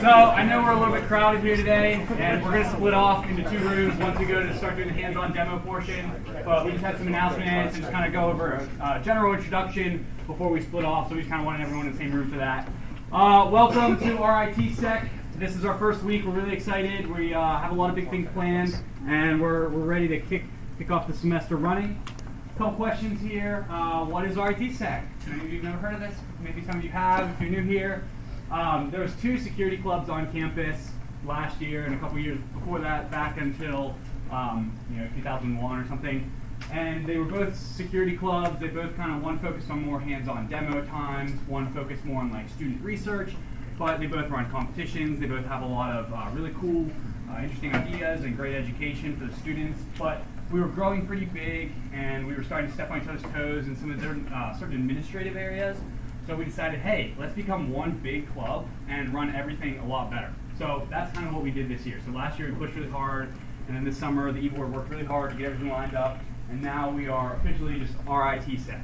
So I know we're a little bit crowded here today, and we're going to split off into two rooms once we go to start doing the hands-on demo portion. But we just had some announcements and just kind of go over a general introduction before we split off, so we just kind of wanted everyone in the same room for that. Welcome to RITSEC. This is our first week. We're really excited. We have a lot of big things planned, and we're ready to kick off the semester running. A couple questions here. What is RITSEC? Many of you have never heard of this. Maybe some of you have if you're new here. There was 2 security clubs on campus last year and a couple years before that, back until 2001 or something. And they were both security clubs. They both one focused on more hands-on demo times, one focused more on like student research, but they both run competitions. They both have a lot of really cool, interesting ideas and great education for the students. But we were growing pretty big, and we were starting to step on each other's toes in some of the certain administrative areas. So we decided, hey, let's become one big club and run everything a lot better. So that's kind of what we did this year. So last year we pushed really hard, and then this summer the Eboard worked really hard to get everything lined up, and now we are officially just RITSEC.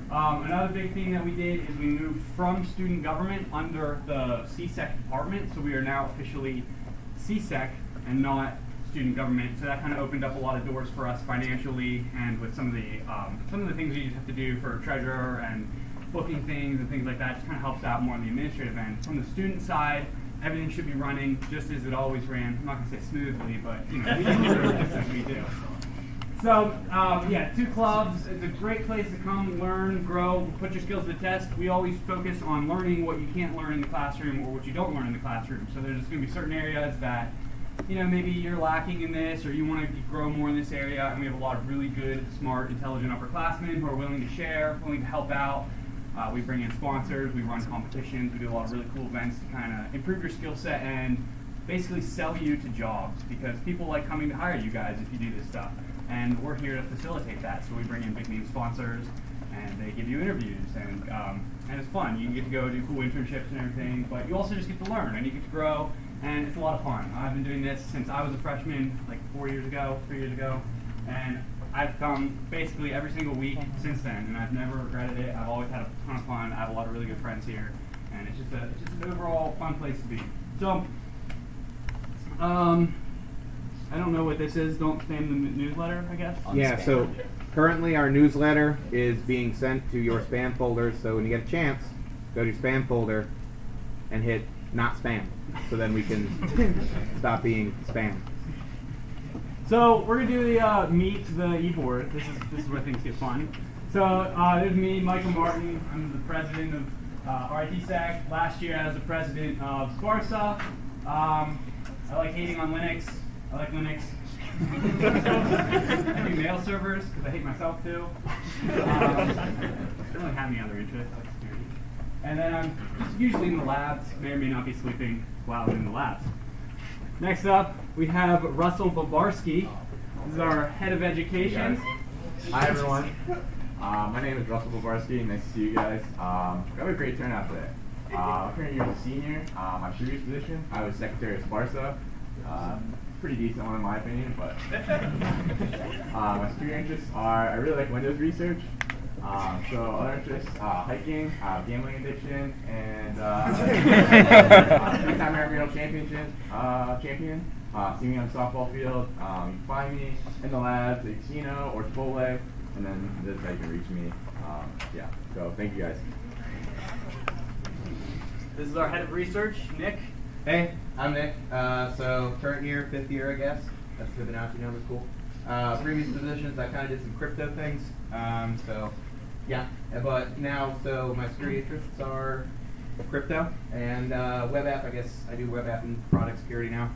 Another big thing that we did is we moved from student government under the CSEC department, so we are now officially CSEC and not student government. So that kind of opened up a lot of doors for us financially, and with some of the things you just have to do for treasurer and booking things and things like that. Just kind of helps out more on the administrative end. From the student side, everything should be running just as it always ran. I'm not going to say smoothly, but we do it just as we do. So, 2 clubs. It's a great place to come, learn, grow, put your skills to the test. We always focus on learning what you can't learn in the classroom or what you don't learn in the classroom. So there's going to be certain areas that maybe you're lacking in this, or you want to grow more in this area, and we have a lot of really good, smart, intelligent upperclassmen who are willing to share, willing to help out. We bring in sponsors, we run competitions, we do a lot of really cool events to kind of improve your skill set and basically sell you to jobs, because people like coming to hire you guys if you do this stuff. And we're here to facilitate that. So we bring in big name sponsors, and they give you interviews, and it's fun. You get to go do cool internships and everything, but you also just get to learn and you get to grow, and it's a lot of fun. I've been doing this since I was a freshman, like 3 years ago, and I've come basically every single week since then, and I've never regretted it. I've always had a ton of fun. I have a lot of really good friends here, and it's just an overall fun place to be. So, I don't know what this is. Don't spam the newsletter, I guess. Yeah, so currently our newsletter is being sent to your spam folders, so when you get a chance, go to your spam folder and hit not spam, so then we can stop being spam. So we're gonna do the meet the Eboard. This is where things get fun. So there's me, Michael Martin. I'm the president of RITSEC. Last year I was the president of Sparsa. I like hating on Linux. I like Linux. I do mail servers because I hate myself too. I don't really have any other interests. I like security. And then I'm just usually in the labs. May or may not be sleeping while I'm in the labs. Next up, we have Russell Babarski. This is our head of education. Hi everyone. My name is Russell Babarski. Nice to see you guys. We have a great turnout today. I'm currently a senior. My previous position, I was secretary of Sparsa. Pretty decent one in my opinion, but my security interests are, I really like Windows research. So other interests, hiking, gambling addiction, and three-time Airmail champion. See me on the softball field. You can find me in the labs at Casino or Chipotle, and then this is how you can reach me. So thank you guys. This is our head of research, Nick. Hey, I'm Nick. So current year, 5th year, I guess. That's the Fibonacci number, cool. Previous positions, I kind of did some crypto things. But now, so my security interests are crypto and web app. I guess I do web app and product security now.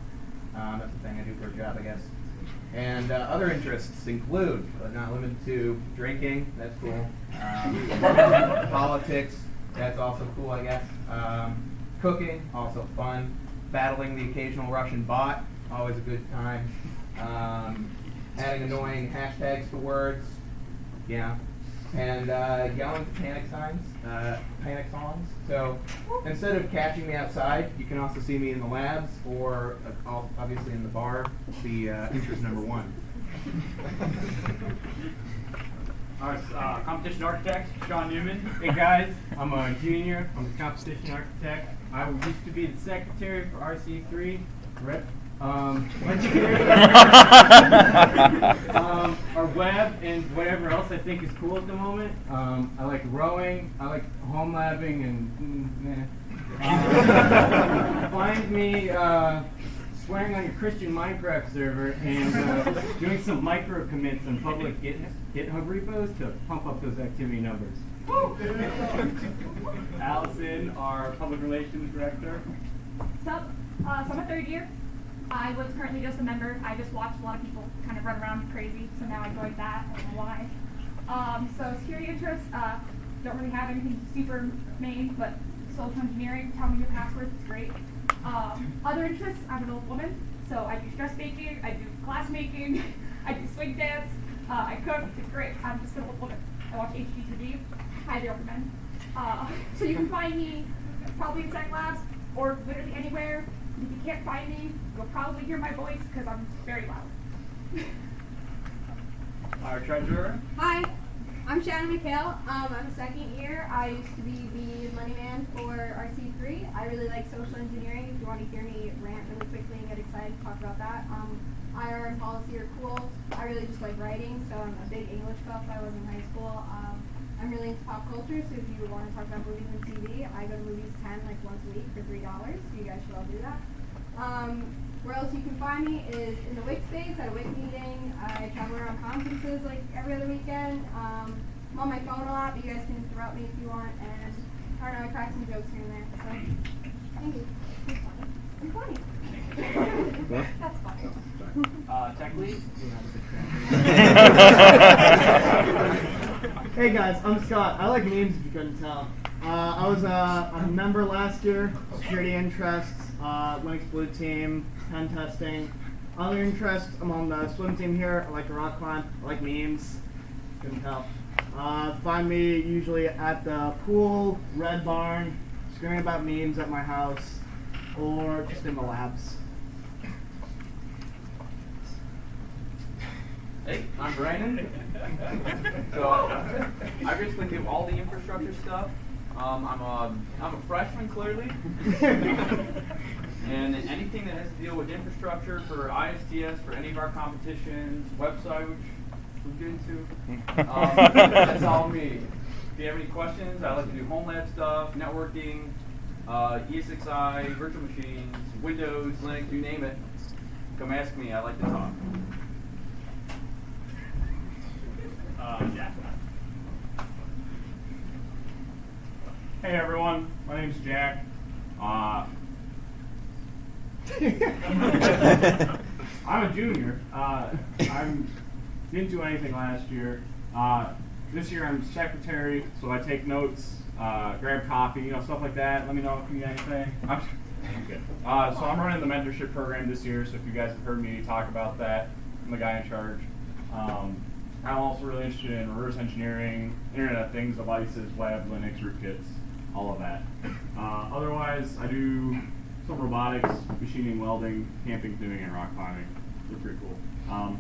That's the thing I do for a job, I guess. And other interests include, but not limited to, drinking. That's cool. Politics. That's also cool, I guess. Cooking, also fun. Battling the occasional Russian bot, always a good time. Adding annoying hashtags to words, and yelling panic songs. So instead of catching me outside, you can also see me in the labs, or obviously in the bar. The interest number 1. Our competition architect, Sean Newman. Hey guys, I'm a junior. I'm the competition architect. I used to be the secretary for RC3. RIP. Our web and whatever else I think is cool at the moment. I like rowing. I like home labbing and find me swearing on your Christian Minecraft server and doing some micro commits on public GitHub repos to pump up those activity numbers. Allison, our public relations director. So I'm a third year. I was currently just a member. I just watched a lot of people kind of run around crazy, so now I joined that. I don't know why. So security interests, don't really have anything super main, but social engineering, tell me your passwords, it's great. Other interests, I'm an old woman, so I do dressmaking, I do glass making, I do swing dance, I cook, it's great. I'm just an old woman. I watch HGTV, highly recommend. So you can find me probably in Sec Labs or literally anywhere. If you can't find me, you'll probably hear my voice because I'm very loud. Our treasurer. Hi, I'm Shannon McHale. I'm a second year. I used to be the money man for RC3. I really like social engineering. If you want to hear me rant really quickly and get excited, talk about that. IR and policy are cool. I really just like writing, so I'm a big English buff. I was in high school. I'm really into pop culture, so if you want to talk about movies and TV, I go to Movies 10 like once a week for $3. So you guys should all do that. Where else you can find me is in the WIC space at a WIC meeting. I travel around conferences like every other weekend. I'm on my phone a lot, but you guys can interrupt me if you want. And I don't know, I crack some jokes here and there. So thank you. I'm funny. That's funny. Tech lead. Hey guys, I'm Scott. I like memes if you couldn't tell. I was a member last year, security interests, Linux Blue Team, pen testing. Other interests, I'm on the swim team here. I like to rock climb. I like memes. Couldn't tell. Find me usually at the pool, Red Barn, screaming about memes at my house, or just in the labs. Hey, I'm Brandon. So I basically do all the infrastructure stuff. I'm a freshman clearly, and anything that has to deal with infrastructure for ISTS, for any of our competitions, website, which we'll get into, that's all me. If you have any questions, I like to do home lab stuff, networking, ESXi, virtual machines, Windows, Linux, you name it. Come ask me. I like to talk. Jack. Hey everyone, my name's Jack. I'm a junior. I didn't do anything last year. This year I'm secretary, so I take notes, grab coffee, stuff like that. Let me know if you need anything. I'm good. So I'm running the mentorship program this year, so if you guys have heard me talk about that, I'm the guy in charge. I'm also really interested in reverse engineering, Internet of Things devices, web, Linux, rootkits, all of that. Otherwise, I do some robotics, machining, welding, camping, canoeing, and rock climbing. They're pretty cool. I'm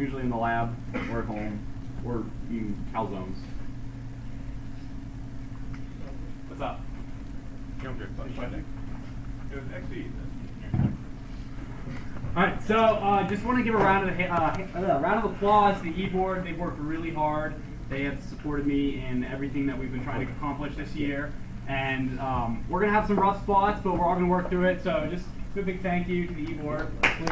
usually in the lab, or at home, or eating calzones. What's up? All right, so just want to give a round of applause to the Eboard. They've worked really hard. They have supported me in everything that we've been trying to accomplish this year. And we're going to have some rough spots, but we're all going to work through it. So just a big thank you to the Eboard, please.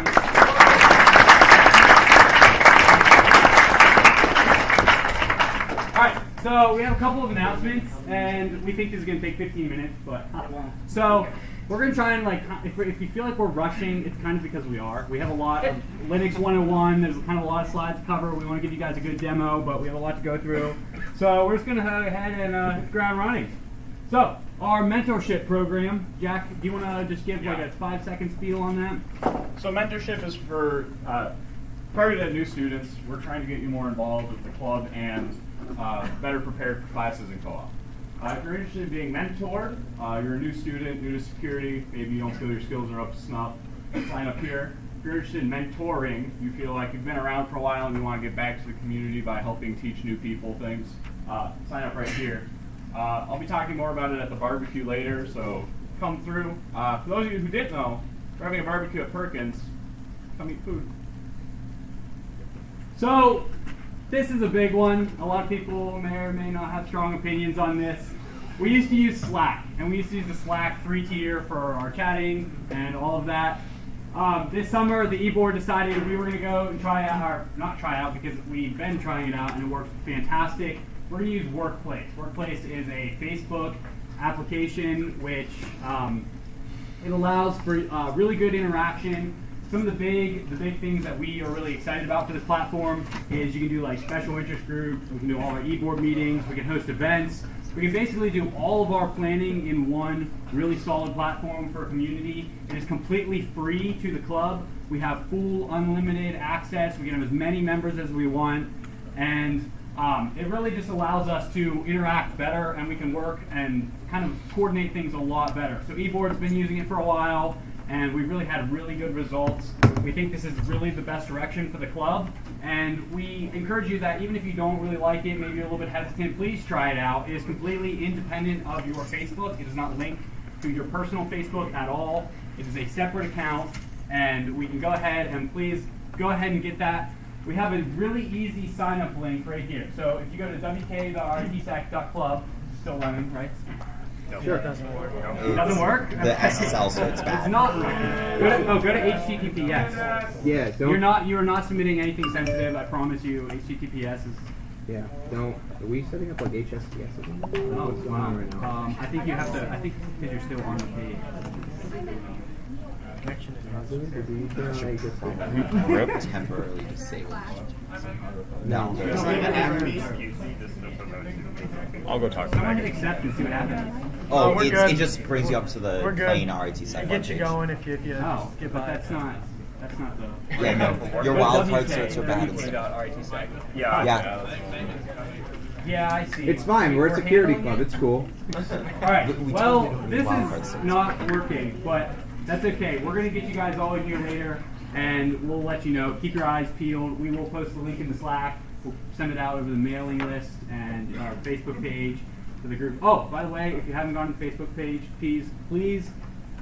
All right, so we have a couple of announcements, and we think this is going to take 15 minutes, but so we're going to try and, if you feel like we're rushing, it's kind of because we are. We have a lot of Linux 101. There's kind of a lot of slides to cover. We want to give you guys a good demo, but we have a lot to go through. So we're just going to go ahead and hit the ground running. So our mentorship program, Jack, do you want to just give like a 5-second spiel on that? So mentorship is for targeted at new students. We're trying to get you more involved with the club and better prepared for classes in co-op. If you're interested in being mentored, you're a new student, new to security, maybe you don't feel your skills are up to snuff, sign up here. If you're interested in mentoring, you feel like you've been around for a while and you want to get back to the community by helping teach new people things, sign up right here. I'll be talking more about it at the barbecue later, so come through. For those of you who didn't know, we're having a barbecue at Perkins. Come eat food. So, this is a big one. A lot of people may or may not have strong opinions on this. We used to use Slack, and we used to use the Slack 3-tier for our chatting and all of that. This summer, the Eboard decided we were going to go and try out, or not try out because we've been trying it out and it works fantastic. We're going to use Workplace. Workplace is a Facebook application which it allows for really good interaction. Some of the big things that we are really excited about for this platform is you can do like special interest groups, we can do all our Eboard meetings, we can host events. We can basically do all of our planning in one really solid platform for a community. It is completely free to the club. We have full unlimited access. We can have as many members as we want. And it really just allows us to interact better, and we can work and kind of coordinate things a lot better. So Eboard's been using it for a while, and we've really had really good results. We think this is really the best direction for the club, and we encourage you that even if you don't really like it, maybe you're a little bit hesitant, please try it out. It is completely independent of your Facebook. It is not linked to your personal Facebook at all. It is a separate account, and we can go ahead and please go ahead and get that. We have a really easy sign-up link right here. So if you go to wk.ritsec.club, it's still running, right? Sure. It doesn't work? The SSL, so it's bad. It's not running. Go to HTTPS. Yeah, don't. You are not submitting anything sensitive. I promise you. HTTPS is. Yeah, don't. Are we setting up like HSTS or something? Oh, What's going on right now? I think you have to. I think because you're still on the page. Rope temporarily disabled. No. I'll go talk to Go ahead and Megan. accept and see what happens. Oh, we're it good. just brings you up to the We're good. plain RITSEC Get you webpage. going if you Oh, get but by. that's not the. Yeah, no, your wildcard certs are bad and stuff. Yeah. Yeah, I see. It's fine. We're a security handling club. it. It's cool. All right. We Well, told you this wildcard is certs. not working, but that's okay. We're gonna get you guys all in here later, and we'll let you know. Keep your eyes peeled. We will post the link in the Slack. We'll send it out over the mailing list and our Facebook page to the group. Oh, by the way, if you haven't gone to the Facebook page, please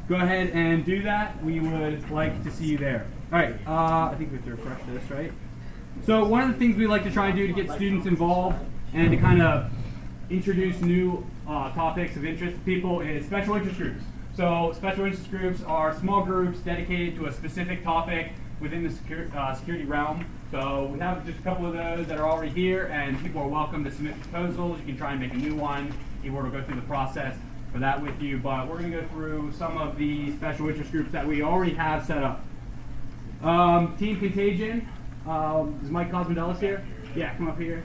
go ahead and do that. We would like to see you there. All right. I think we have to refresh this, right? So one of the things we like to try and do to get students involved and to kind of introduce new topics of interest to people is special interest groups. So special interest groups are small groups dedicated to a specific topic within the security realm. So we have just a couple of those that are already here, and people are welcome to submit proposals. You can try and make a new one. Eboard will go through the process for that with you, but we're going to go through some of the special interest groups that we already have set up. Team Contagion. Is Mike Cosmodelis here? Yeah, come up here.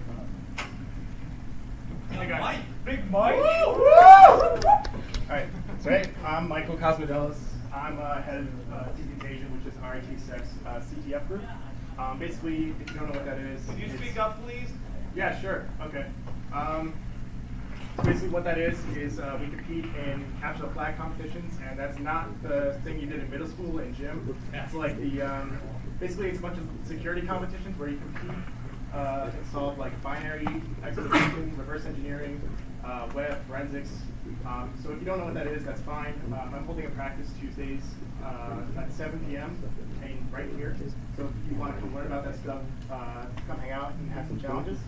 Big Mike! Alright, so hey, I'm Michael Cosmodelis. I'm head of Team Contagion, which is RITSEC's CTF group. Basically, if you don't know what that is... Can you speak up, please? Yeah, sure. Okay. Basically what that is we compete in capture the flag competitions, and that's not the thing you did in middle school and gym. It's like the, basically it's a bunch of security competitions where you compete and solve like binary exploitation, reverse engineering, web forensics. So if you don't know what that is, that's fine. I'm holding a practice Tuesdays at 7 p.m. and right here. So if you want to come learn about that stuff, come hang out and have some challenges.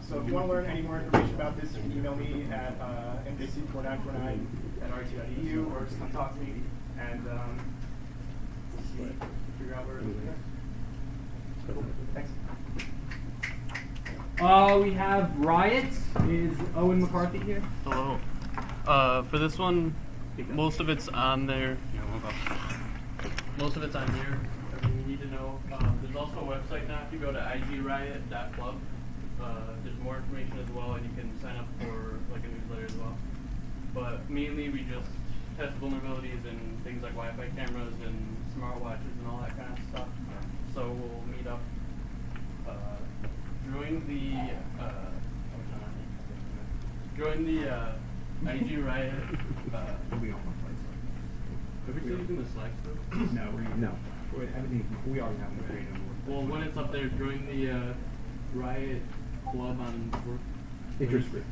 So if you want to learn any more information about this, you can email me at mjc4949@rt.edu or just come talk to me and we'll see, figure out where we're going. Cool. Thanks. We have Riot. Is Owen McCarthy here? Hello. For this one, most of it's on there. Most of it's on here. Everything you need to know. There's also a website now. If you go to igriot.club, there's more information as well, and you can sign up for like a newsletter as well. But mainly, we just test vulnerabilities in things like Wi-Fi cameras and smartwatches and all that kind of stuff. So we'll meet up. Join the IG Riot. We'll be on one place. Are we still using the Slack still? No, everything. We already have it. Well, when it's up there, join the Riot Club on work. Interest group.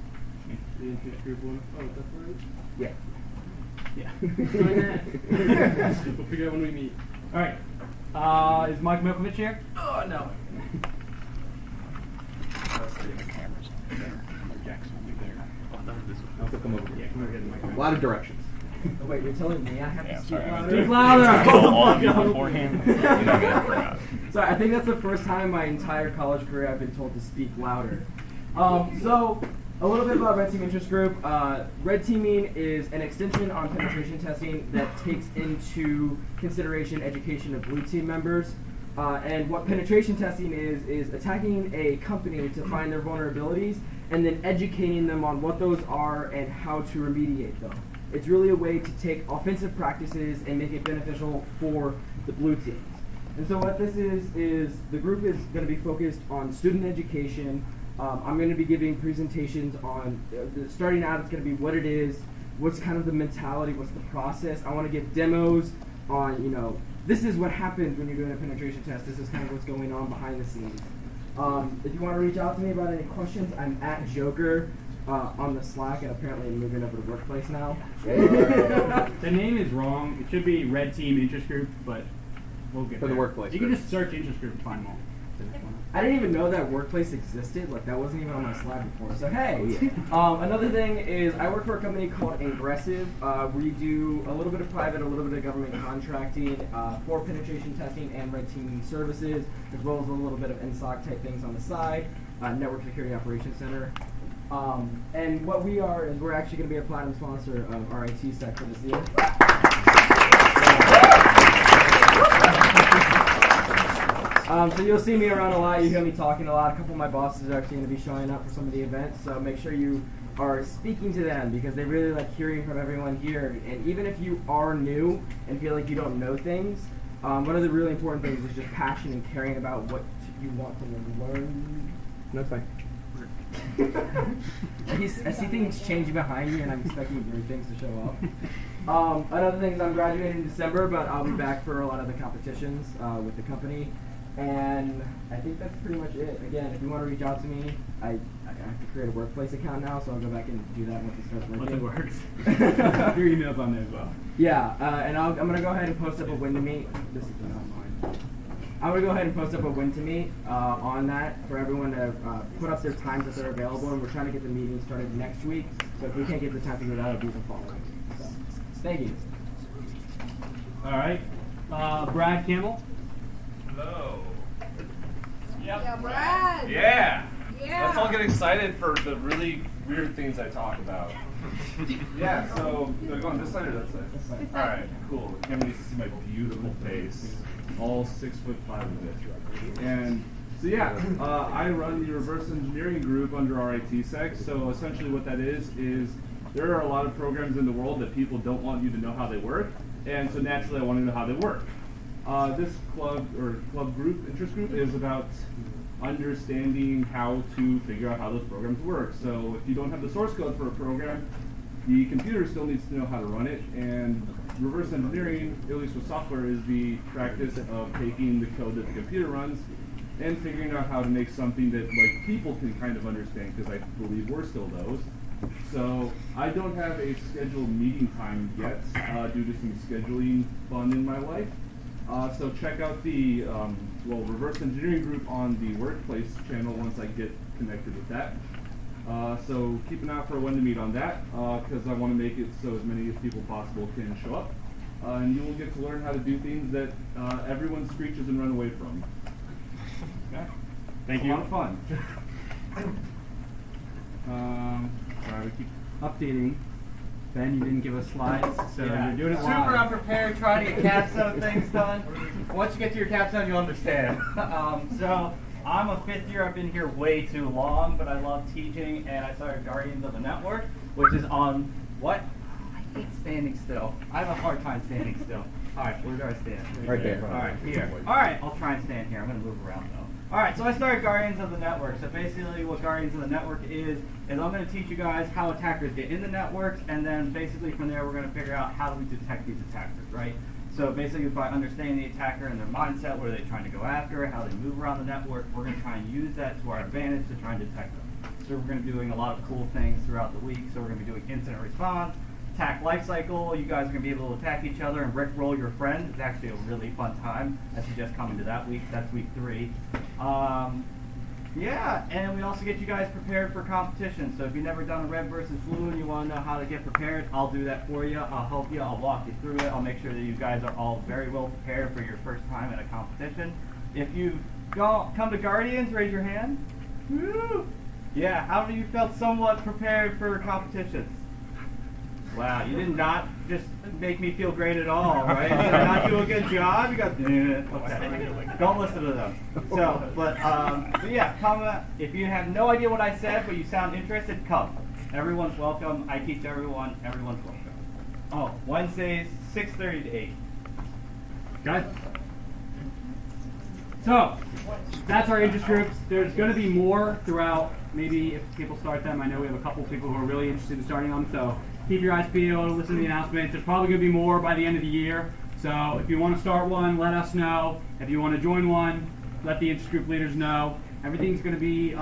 The interest group one. Oh, that's where it is? Yeah. Yeah. We'll figure out when we meet. All right. Is Mike Milkovich here? Oh, no. Also come over. Yeah, come over here. Mike. A lot of directions. Oh, wait, you're telling me I have to speak louder? Speak louder. All of you beforehand. Sorry, I think that's the first time in my entire college career I've been told to speak louder. So, a little bit about Red Team Interest Group. Red Teaming is an extension on penetration testing that takes into consideration education of blue team members. And what penetration testing is attacking a company to find their vulnerabilities and then educating them on what those are and how to remediate them. It's really a way to take offensive practices and make it beneficial for the blue teams. And so what this is the group is going to be focused on student education. I'm going to be giving presentations on, starting out it's going to be what it is, what's kind of the mentality, what's the process. I want to give demos on, this is what happens when you're doing a penetration test. This is kind of what's going on behind the scenes. If you want to reach out to me about any questions, I'm at Joker on the Slack, and apparently I'm moving over to Workplace now. The name is wrong. It should be Red Team Interest Group, but we'll get For the there. workplace You can group. just search Interest Group and find them all. I didn't even know that Workplace existed. Like, that wasn't even on my Slack before. So, hey. Another thing is I work for a company called Ingressive. We do a little bit of private, a little bit of government contracting for penetration testing and red teaming services, as well as a little bit of NSOC type things on the side, Network Security Operations Center. And what we are is we're actually going to be a platinum sponsor of RITSEC for this year. So you'll see me around a lot, you hear me talking a lot. A couple of my bosses are actually going to be showing up for some of the events, so make sure you are speaking to them because they really like hearing from everyone here. And even if you are new and feel like you don't know things, one of the really important things is just passion and caring about what you want them to learn. No, it's fine. I see things changing behind me and I'm expecting weird things to show up. Another thing is I'm graduating in December, but I'll be back for a lot of the competitions with the company. And I think that's pretty much it. Again, if you want to reach out to me, I have to create a workplace account now, so I'll go back and do that once it starts working. Once it works. Your email's on there as well. Yeah, and I'm going to go ahead and post up a when to meet. This is not mine. I'm going to go ahead and post up a when to meet on that for everyone to put up their times that they're available, and we're trying to get the meeting started next week. So if we can't get the time figured out, it'll be the following. So, thank you. All right. Brad Campbell. Hello. Yeah, Brad. Yeah. Yeah. Let's all get excited for the really weird things I talk about. Yeah, so do I go on this side or that side? This All side. right, cool. Can't wait to see my beautiful face, all 6'5" of it. And so yeah, I run the reverse engineering group under RITSEC. So essentially, what that is there are a lot of programs in the world that people don't want you to know how they work, and so naturally, I want to know how they work. This interest group is about understanding how to figure out how those programs work. So if you don't have the source code for a program, the computer still needs to know how to run it. And reverse engineering, at least with software, is the practice of taking the code that the computer runs and figuring out how to make something that people can kind of understand, because I believe we're still those. So I don't have a scheduled meeting time yet due to some scheduling fun in my life. So check out the reverse engineering group on the workplace channel once I get connected with that. So keep an eye out for when to meet on that, because I want to make it so as many people possible can show up. And you will get to learn how to do things that everyone screeches and run away from. Okay? Thank It's you. a lot of fun. Sorry, we keep updating. Ben, you didn't give us slides, so you're doing it live. Super unprepared, trying to get capstone things done. Once you get to your capstone, you'll understand. So I'm a 5th year. I've been here way too long, but I love teaching, and I started Guardians of the Network, which is on what? I hate standing still. I have a hard time standing still. All right, where do I stand? Right there. All right, here. All right, I'll try and stand here. I'm going to move around though. All right, so I started Guardians of the Network. So basically what Guardians of the Network is I'm going to teach you guys how attackers get in the networks, and then basically from there we're going to figure out how do we detect these attackers, right? So basically by understanding the attacker and their mindset, what are they trying to go after, how they move around the network, we're going to try and use that to our advantage to try and detect them. So we're going to be doing a lot of cool things throughout the week. So we're going to be doing incident response, attack life cycle. You guys are going to be able to attack each other and rickroll your friends. It's actually a really fun time. I suggest coming to that week. That's week 3. Yeah, and we also get you guys prepared for competition. So if you've never done a red versus blue and you want to know how to get prepared, I'll do that for you. I'll help you. I'll walk you through it. I'll make sure that you guys are all very well prepared for your first time at a competition. If you come to Guardians, raise your hand. Woo! Yeah, how many of you felt somewhat prepared for competitions? Wow, you did not just make me feel great at all, right? Did I not do a good job? You got, okay. Don't listen to them. So, but yeah, come. If you have no idea what I said, but you sound interested, come. Everyone's welcome. I teach everyone. Everyone's welcome. Oh, Wednesdays, 6:30 to 8. Got it? So, that's our interest groups. There's going to be more throughout. Maybe if people start them, I know we have a couple people who are really interested in starting them. So keep your eyes peeled, listen to the announcements. There's probably going to be more by the end of the year. So if you want to start one, let us know. If you want to join one, let the interest group leaders know. Everything's going to be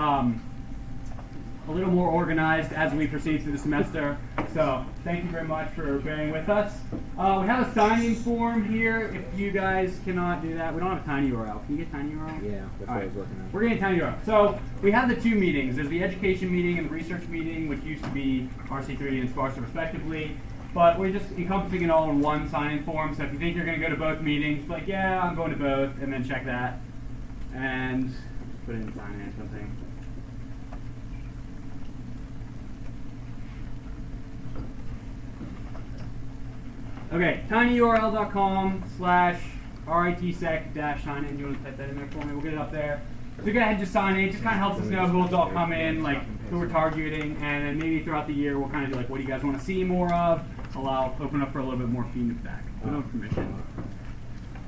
a little more organized as we proceed through the semester. So thank you very much for bearing with us. We have a sign-in form here. If you guys cannot do that, we don't have a tiny URL. Can you get tiny URL? Yeah, that's what I was working on. We're getting tiny URL. So we have the 2 meetings. There's the education meeting and the research meeting, which used to be RC3 and Sparta respectively. But we're just encompassing it all in one sign-in form. So if you think you're going to go to both meetings, like, yeah, I'm going to both, and then check that. And put in sign-in or something. Okay, tinyurl.com/RITSEC-sign-in. You want to type that in there for me? We'll get it up there. So go ahead and just sign in. It just kind of helps us know who's all come in, like who we're targeting, and then maybe throughout the year we'll kind of do like, what do you guys want to see more of? Open up for a little bit more feedback. We don't have permission.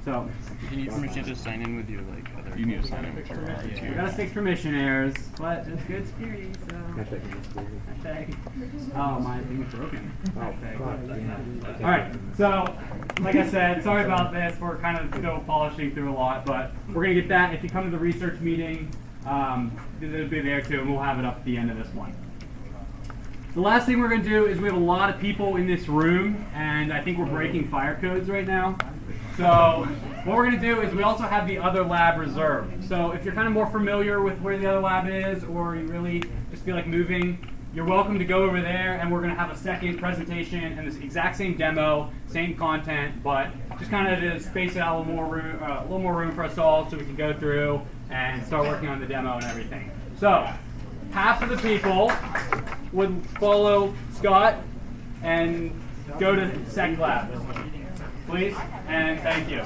So You need permission to sign in with your like other. You need to sign in with your we gotta fix permission errors, but it's good security. So hashtag. Oh, my thing is broken. All right. So, like I said, sorry about this. We're kind of still polishing through a lot, but we're gonna get that. If you come to the research meeting, it'll be there too, and we'll have it up at the end of this one. The last thing we're going to do is we have a lot of people in this room, and I think we're breaking fire codes right now. So what we're going to do is we also have the other lab reserved. So if you're kind of more familiar with where the other lab is, or you really just feel like moving, you're welcome to go over there, and we're going to have a second presentation and this exact same demo, same content, but just kind of to space it out a little more room for us all so we can go through and start working on the demo and everything. So half of the people would follow Scott and go to Sec Lab, please, and thank you.